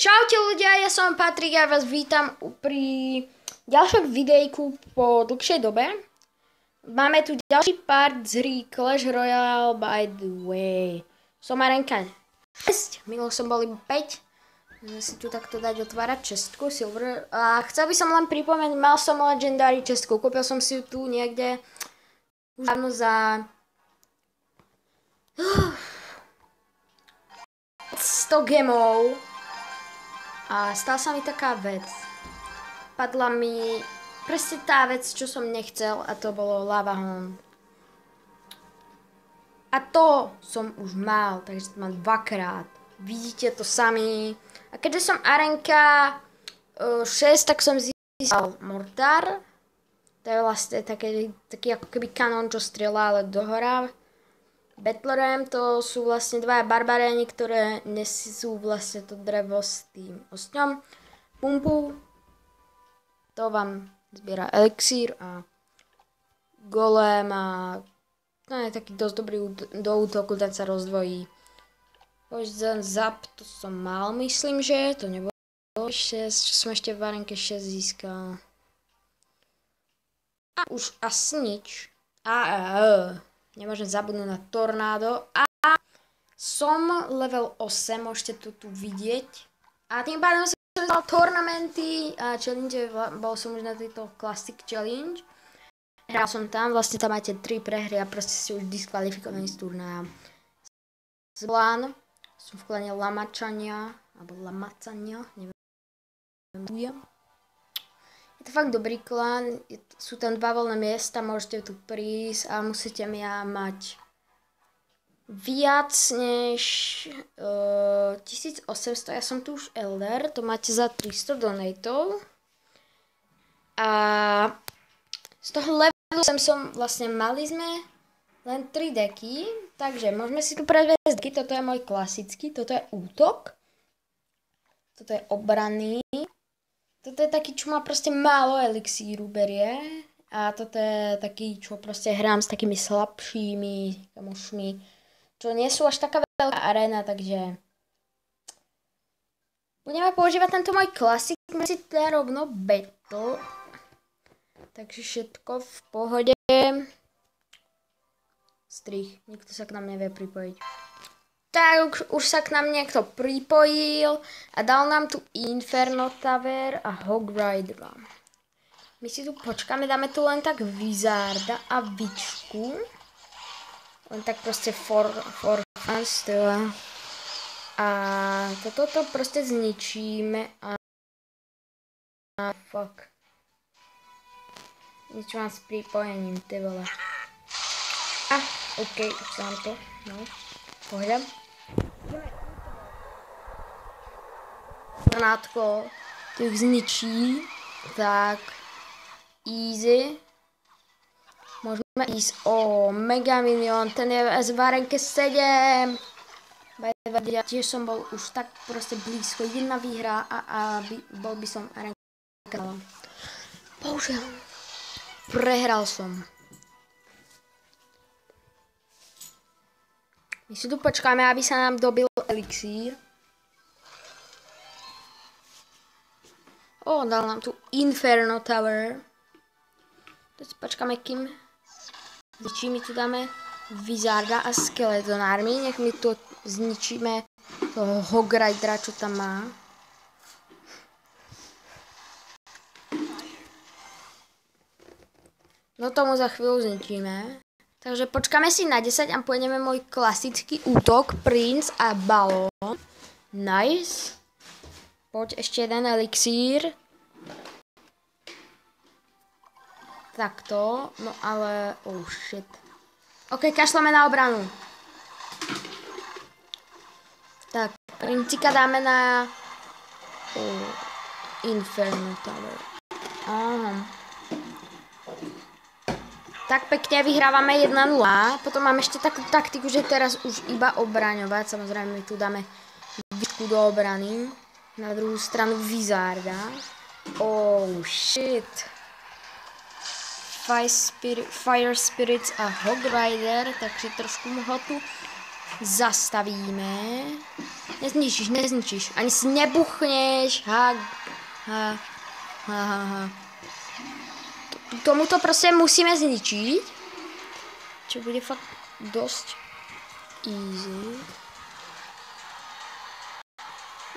Čaute ľudia, ja som Patrik a vás vítam pri ďalšom videjku po dlhšej dobe. Máme tu ďalší part z hry Clash Royale by the way. Som Arenka 6, minul som bol iba 5. Môžeme si tu takto dať otvárať čestku, silver. A chcel by som len pripomenúť, mal som legendary čestku, kúpil som si ju tu niekde už dávno za 100 gemov. A stala sa mi taká vec. Padla mi presne tá vec, čo som nechcel, a to bolo Lava Hound. A to som už mal, takže to mám dvakrát. Vidíte to sami. A keďže som Arenka 6, tak som získal Mortar. To je vlastne taký ako keby kanón, čo strieľa, ale dohora. Battle Ram, to sú vlastne dvaja barbaréni, ktoré nesú vlastne to drevo s tým ostňom. Pumpu, to vám zbiera elixír a golem a to je taký dosť dobrý do útoku, ten sa rozdvojí. Poison Zap, to som mal, myslím, že to nebolo 6, čo som ešte v Arenke 6 získal. A už asi nič. Nemôžem zabudnúť na tornádo. A som level 8, môžete to tu vidieť. A tým pádom som dal tornamenty a challenge, bol som už na tejto Classic Challenge. Hral som tam, vlastne tam máte 3 prehry a proste ste už diskvalifikovaní z turnaja. Zblán, som v klane Lamačania, alebo Lamacania, neviem. Je to fakt dobrý klan, sú tam 2 voľné miesta, môžete tu prísť a musíte mi mať viac než 1800, ja som tu už Elder, to máte za 300 donatov. A z toho levelu som vlastne mali sme len 3 deky, takže môžeme si tu predviesť deky, toto je môj klasický, toto je útok, toto je obranný. Toto je taký, čo má proste málo elixíru berie. A toto je taký, čo proste hrám s takými slabšími kamošmi. Čo nie sú až taká veľká arena, takže budeme používať tento môj klasik. Môžeme si teda rovno battle. Takže všetko v pohode. Strich, nikto sa k nám nevie pripojiť. Tak už sa k nám niekto pripojil a dal nám tu Inferno Tower a Hog Ridera. My si tu počkáme, dáme tu len tak Wizarda a Vičku. Len tak proste for fun still. A toto proste zničíme a fuck. Nič mám s pripojením, ty vole. OK, už sa nám to, no, pohľad. Granátko, to ich zničí, tak easy. Môžeme ísť o Mega Minion, ten je z Arenke 7. Ja tiež som bol už tak proste blízko, jedna výhra a bol by som Arenka. Bohužiaľ, prehral som. My si tu počkáme, aby sa nám dobil elixír. Dal nám tu Inferno Tower. Teď si počkáme, kým zničí, my tu dáme Wizarda a Skeleton Army. Nech my tu zničíme toho Hog Ridera, čo tam má. No tomu za chvíľu zničíme. Takže počkáme si na 10 a pôjdeme môj klasický útok, Prince a Balón. Nice. Poď ešte jeden elixír. Takto, no ale, oh shit. OK, kašleme na obranu. Tak, Princika dáme na Inferno Tower. Áno. Tak pekne vyhrávame 1-0. Potom máme ešte takú taktiku, že teraz už iba obraňovať. Samozrejme, my tu dáme výšku do obrany. Na druhú stranu Wizarda. Oh shit. Fire Spirits a Hog Rider. Takže trošku ho tu zastavíme. Nezničíš. Ani si nebuchneš. Ha. Tomuto prostě musíme zničiť. Čo bude fakt dosť easy.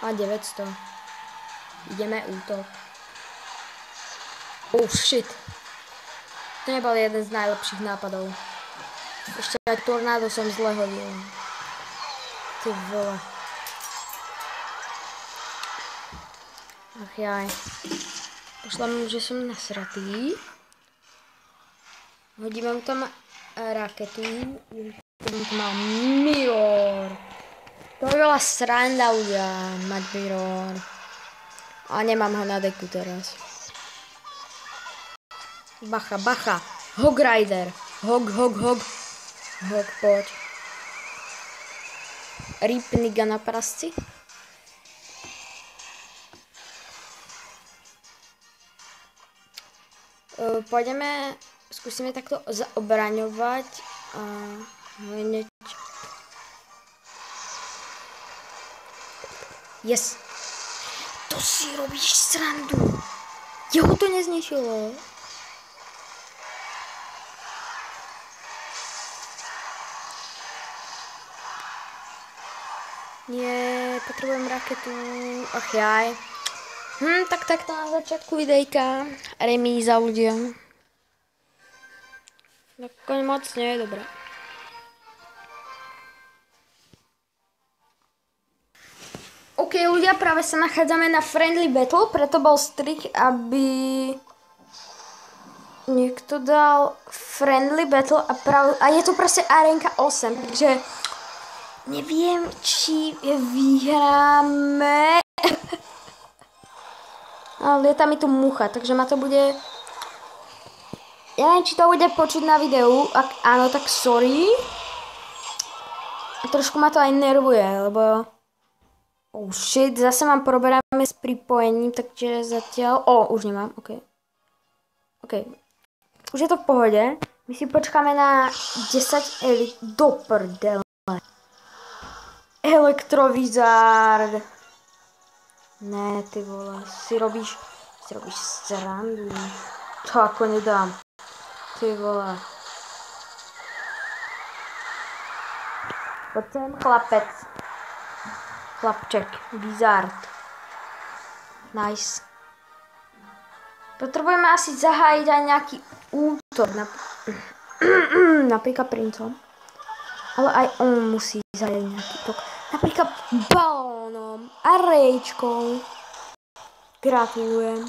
A 900. Ideme útok. Oh shit. To nebol jeden z najlepších nápadov. Ešte aj tornádo som zle hodil. Ty vole. Ach jaj. Pošla mu, že som nasratý. Hodíme mu tam raketu. To mal mirror. To by bola sranda ľudia, mať mirror. A nemám ho na deku teraz. Bacha. Hog Rider. Hog, poď. Rip niga na prasci. Pôjdeme, skúsime takto zaobraňovať a hneď. Yes. To si robíš srandu. Jeho to nezničilo. Nie, potrebujem raketu. Ach jaj. Tak na začiatku videjka. Remíza ľudia. Nakoniec moc nie je dobré. OK ľudia, práve sa nachádzame na Friendly Battle, preto bol strik, aby niekto dal Friendly Battle a je to proste arenka 8, takže neviem, či vyhráme. Ale lieta mi tu mucha, takže ma to bude. Ja neviem, či to bude počuť na videu. Ak áno, tak sorry. A trošku ma to aj nervuje, lebo. Oh shit, zase mám problémy s pripojením, takže zatiaľ. Už nemám, OK. Už je to v pohode. My si počkáme na 10 do prdele. Elektrovizard. Ne, ty vole, si robíš srandu. To ako nedám. Ty vole. Poď sem, chlapec. Chlapček, Wizard. Nice. Potrebujeme asi zahájiť aj nejaký útok. Napríklad princom. Ale aj on musí zahájiť nejaký útok. Napríklad balónom a rejčkou. Gratulujem.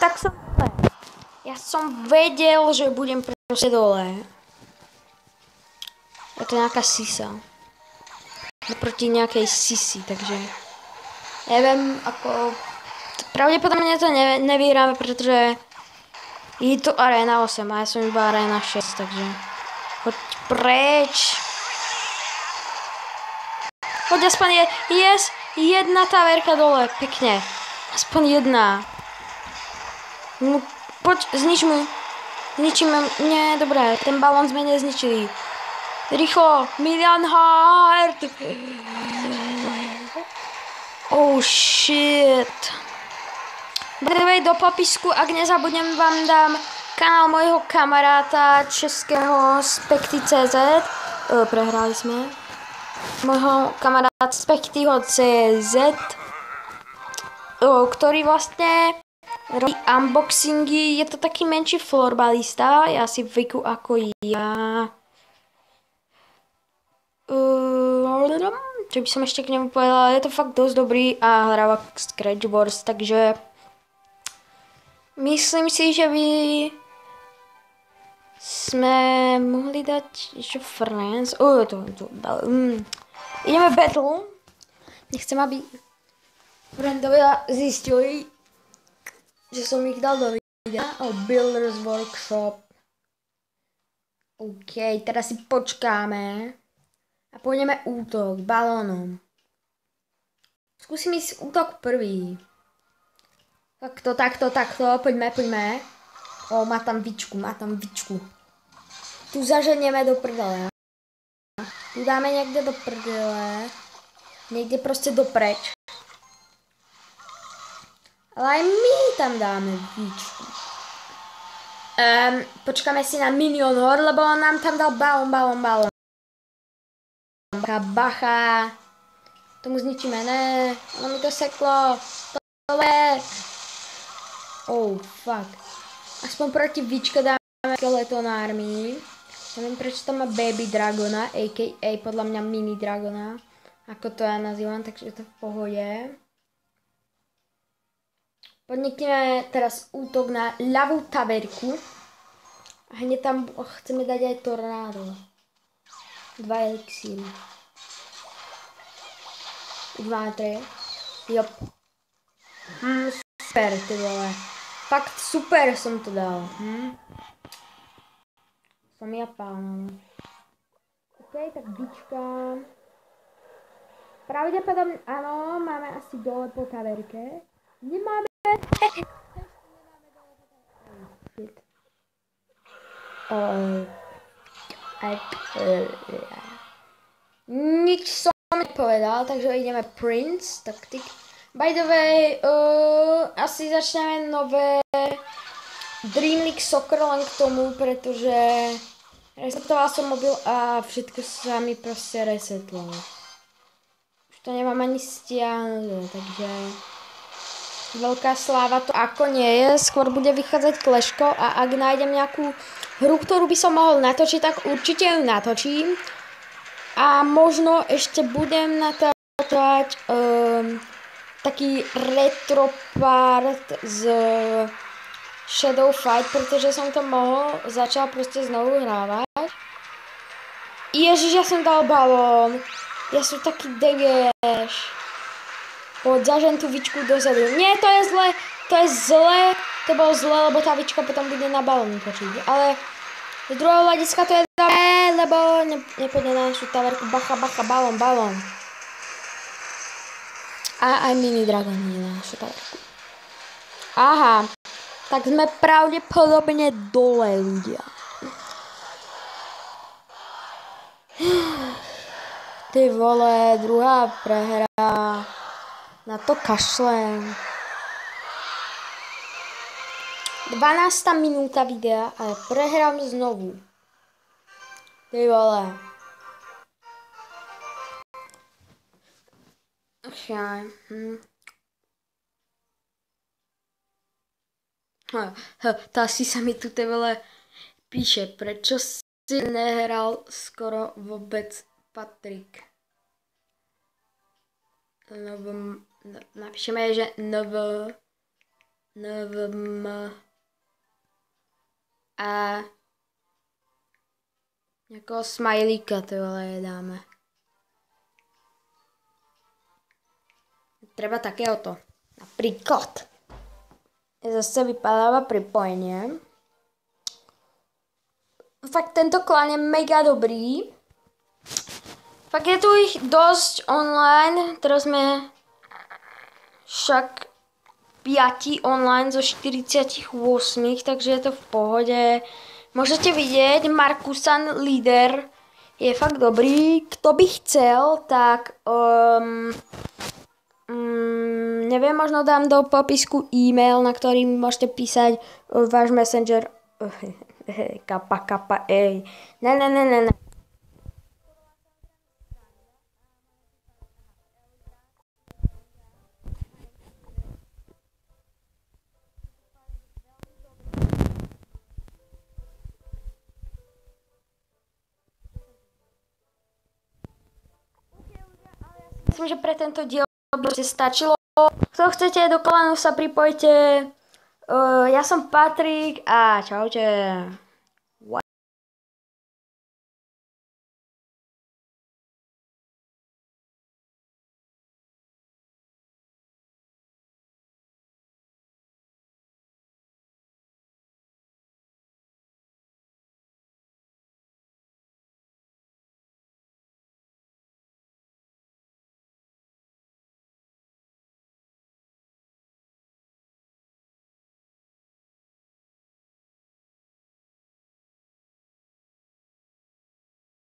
Tak som dole. Ja som vedel, že budem proste dole. Je to nejaká sisa. Proti nejakej sisi, takže neviem, ako. Pravdepodobne to nevyhráme, pretože je to arena 8 a ja som iba arena 6, takže choď preč. Choď aspoň jedna taverka dole, pekne. Aspoň jedna. No, poď, znič mu. Zničíme, nie, dobré, ten balón sme nezničili. Rýchlo, Milian Heart. Oh shit. Do popisku, ak nezabudnem, vám dám kanál mojho kamaráta českého Spekty.cz. Prehrali sme. Mojho kamaráta Spektyho.cz, ktorý vlastne robí unboxingy. Je to taký menší florbalista, je asi v veku ako ja. Čo by som ešte k nemu povedala, je to fakt dosť dobrý a hráva Scratch Wars, takže myslím si, že by sme mohli dať ešte Friends. Ideme Battle. Nechcem, aby friendovia zistili, že som ich dal do videa. Builders Workshop. OK, teraz si počkáme. A pôjdeme útok balónom. Skúsim ísť útok prvý. Takto, poďme. Má tam vičku. tu zaženeme do prdele. Tu dáme někde do prdele. Někde prostě dopreč. Ale aj my tam dáme víčku. Počkáme si na Minion Horde, lebo on nám tam dal balón. Bacha. Tomu zničíme, ne. Ono mi to seklo. Tohle. Oh, fuck. Aspoň proti víčka dáme skeleton army. Nevím, proč tam má Baby Dragona, a.k.a. podľa mňa Mini Dragona. Ako to ja nazývam, takže je to v pohode. Podnikneme teraz útok na ľavú taverku. A hneď tam chceme dať aj tornádo. 2 elixíry. 2 na 3. Jop. Super, ty vole. Fakt super som to dal. Som Japán. OK, tak vyčkám. Pravdepodobne, áno, máme asi dole po taverke. Nemáme. Shit. Nič som nepovedal, takže ideme Prince, taktik. By the way, asi začneme nové Dream League Soccer len k tomu, pretože resetoval som mobil a všetko sa mi proste resetlo. Už to nemám ani stiahnuté, takže veľká sláva to ako nie je. Skôr bude vychádzať Clashko a ak nájdem nejakú hru, ktorú by som mohol natočiť, tak určite ju natočím. A možno ešte budem natáčať taký retro part z Shadow Fight, pretože som to začal proste znovu hrávať. Ježiš, ja som dal balón. Ja som taký devieš. Poď, zažen tú vičku dozadu. Nie, to je zle. To bolo zle, lebo tá vička potom bude na balónu točiť. Ale z druhého hľadiska to je dobré, lebo nepôjde na našu taverku. Bacha, balón. A aj Mini Dragon nie na našu taverku. Aha, tak sme pravdepodobne dole, ľudia. Ty vole, druhá prehra. Na to kašlem. 12. minúta videa, ale prehrám znovu. Ty vole. Tá si sa mi tu ty vole píše, prečo si nehral skoro vôbec Patrik. Napíšeme, že NVM a nejakého smajlíka to ale dáme. Treba takéhoto. Napríklad. Zase vypadáva pripojenie. Fakt tento klan je mega dobrý. Fakt je tu ich dosť online. Teraz sme však 5 online zo 48, takže je to v pohode. Môžete vidieť, Markusan líder je fakt dobrý. Kto by chcel, tak neviem, možno dám do popisku e-mail, na ktorý môžete písať váš messenger. Kappa, ej. Ne. Myslím, že pre tento diel by stačilo. Kto chcete do klanu sa pripojte. Ja som Patrik a čaute.